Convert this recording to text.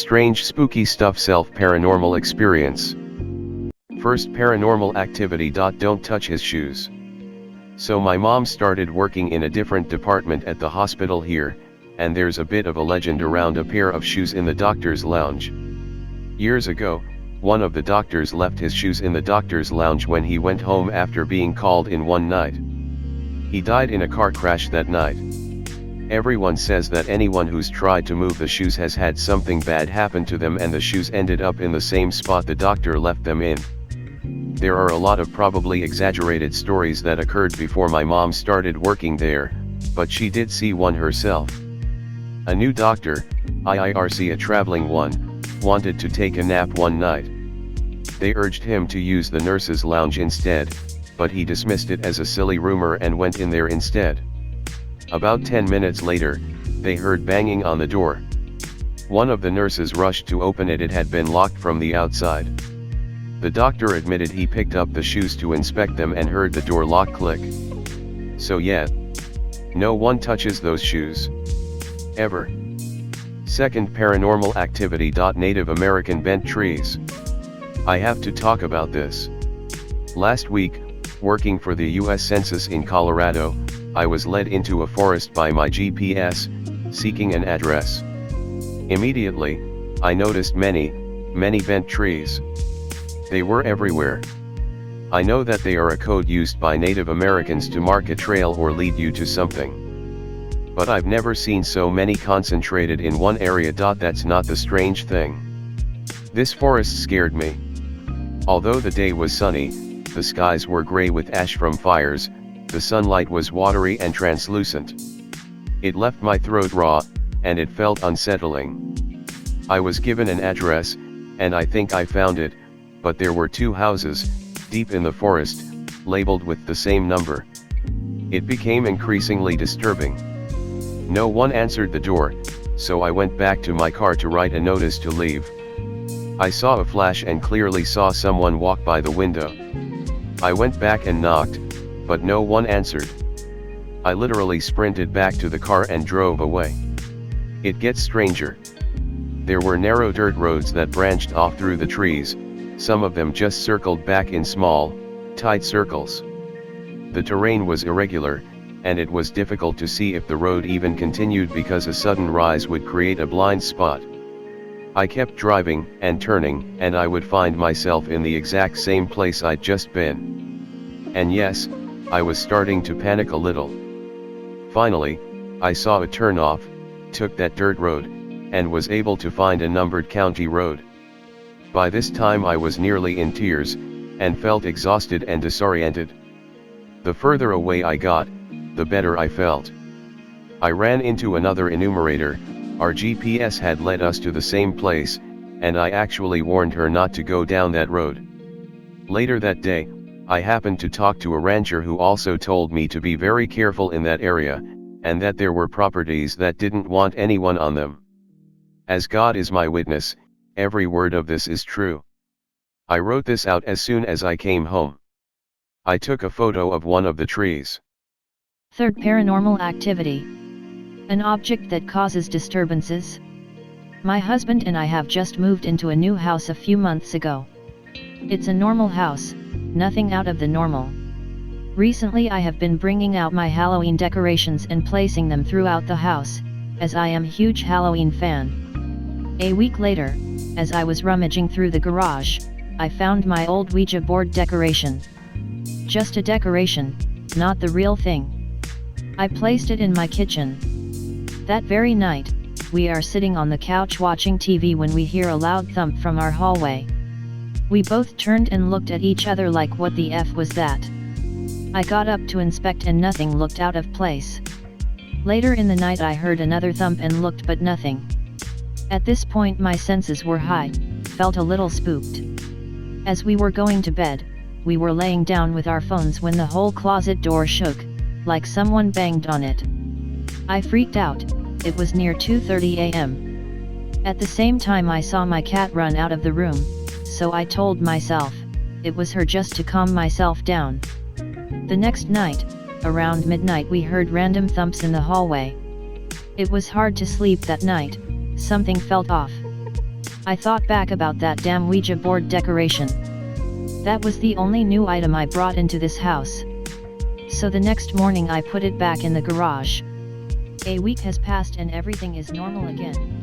Strange spooky stuff. Self paranormal experience. First paranormal activity. Don't touch his shoes. So my mom started working in a different department at the hospital here, and there's a bit of a legend around a pair of shoes in the doctor's lounge. Years ago, one of the doctors left his shoes in the doctor's lounge when he went home after being called in one night. He died in a car crash that night. Everyone says that anyone who's tried to move the shoes has had something bad happen to them, and the shoes ended up in the same spot the doctor left them in. There are a lot of probably exaggerated stories that occurred before my mom started working there, but she did see one herself. A new doctor, IIRC, a traveling one, wanted to take a nap one night. They urged him to use the nurse's lounge instead, but he dismissed it as a silly rumor and went in there instead. About 10 minutes later, they heard banging on the door. One of the nurses rushed to open it. It had been locked from the outside. The doctor admitted he picked up the shoes to inspect them and heard the door lock click. So yeah, no one touches those shoes. Ever. Second paranormal activity. Native American bent trees. I have to talk about this. Last week, working for the US Census in Colorado, I was led into a forest by my GPS, seeking an address. Immediately, I noticed many bent trees. They were everywhere. I know that they are a code used by Native Americans to mark a trail or lead you to something. But I've never seen so many concentrated in one area. That's not the strange thing. This forest scared me. Although the day was sunny, the skies were gray with ash from fires, the sunlight was watery and translucent. It left my throat raw, and it felt unsettling. I was given an address, and I think I found it, but there were two houses, deep in the forest, labeled with the same number. It became increasingly disturbing. No one answered the door, so I went back to my car to write a notice to leave. I saw a flash and clearly saw someone walk by the window. I went back and knocked, but no one answered. I literally sprinted back to the car and drove away. It gets stranger. There were narrow dirt roads that branched off through the trees, some of them just circled back in small, tight circles. The terrain was irregular, and it was difficult to see if the road even continued because a sudden rise would create a blind spot. I kept driving and turning, and I would find myself in the exact same place I'd just been. And yes, I was starting to panic a little. Finally, I saw a turnoff, took that dirt road, and was able to find a numbered county road. By this time I was nearly in tears, and felt exhausted and disoriented. The further away I got, the better I felt. I ran into another enumerator. Our GPS had led us to the same place, and I actually warned her not to go down that road. Later that day, I happened to talk to a rancher who also told me to be very careful in that area, and that there were properties that didn't want anyone on them. As God is my witness, every word of this is true. I wrote this out as soon as I came home. I took a photo of one of the trees. Third paranormal activity. An object that causes disturbances. My husband and I have just moved into a new house a few months ago. It's a normal house, nothing out of the normal. Recently I have been bringing out my Halloween decorations and placing them throughout the house, as I am a huge Halloween fan. A week later, as I was rummaging through the garage, I found my old Ouija board decoration. Just a decoration, not the real thing. I placed it in my kitchen. That very night, we are sitting on the couch watching TV when we hear a loud thump from our hallway. We both turned and looked at each other like, what the F was that? I got up to inspect and nothing looked out of place. Later in the night I heard another thump and looked, but nothing. At this point my senses were high, felt a little spooked. As we were going to bed, we were laying down with our phones when the whole closet door shook, like someone banged on it. I freaked out. It was near 2:30 a.m. At the same time I saw my cat run out of the room, so I told myself, it was her, just to calm myself down. The next night, around midnight, we heard random thumps in the hallway. It was hard to sleep that night, something felt off. I thought back about that damn Ouija board decoration. That was the only new item I brought into this house. So the next morning I put it back in the garage. A week has passed and everything is normal again.